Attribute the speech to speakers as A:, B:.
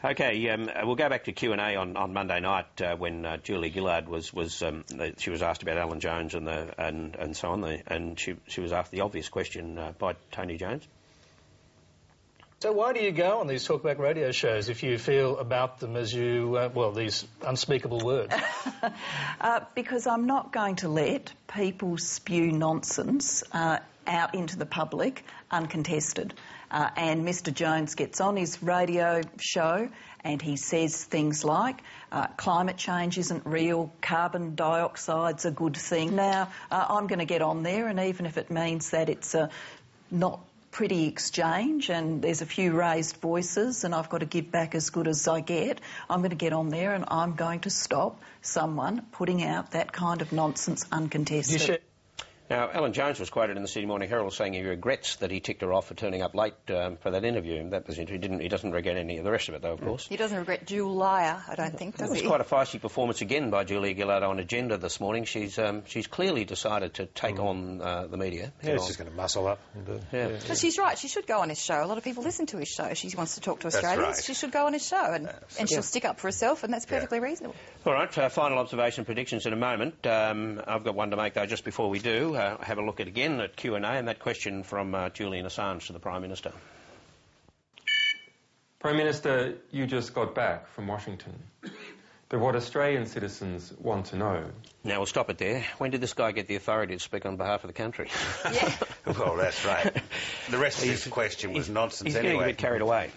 A: Okay, we'll go back to Q&A on Monday night when Julia Gillard she was asked about Alan Jones and so on, and she was asked the obvious question by Tony Jones.
B: So why do you go on these talkback radio shows if you feel about them as you, these unspeakable words?
C: Because I'm not going to let people spew nonsense out into the public uncontested. And Mr Jones gets on his radio show and he says things like climate change isn't real, carbon dioxide's a good thing. Now, I'm going to get on there, and even if it means that it's not pretty exchange and there's a few raised voices and I've got to give back as good as I get, I'm going to get on there and I'm going to stop someone putting out that kind of nonsense uncontested.
A: Now, Alan Jones was quoted in the Sydney Morning Herald saying he regrets that he ticked her off for turning up late for that interview. That was interesting. He doesn't regret any of the rest of it, though, of course.
D: He doesn't regret Julia, I don't think, does he?
A: It was quite a feisty performance again by Julia Gillard on Agenda this morning. She's clearly decided to take on the media.
E: Yeah, she's going to muscle up.
A: Yeah.
D: But she's right. She should go on his show. A lot of people listen to his show. She wants to talk to Australians.
E: Right.
D: She should go on his show, and she'll stick up for herself, and that's perfectly reasonable.
A: All right, final observation predictions in a moment. I've got one to make, though, just before we do. Have a look again at Q&A, and that question from Julian Assange to the Prime Minister.
F: Prime Minister, you just got back from Washington. But what Australian citizens want to know...
A: Now, we'll stop it there. When did this guy get the authority to speak on behalf of the country?
D: Yeah.
E: Well, that's right. The rest of his question was nonsense
A: he's
E: anyway.
A: Getting a bit carried away.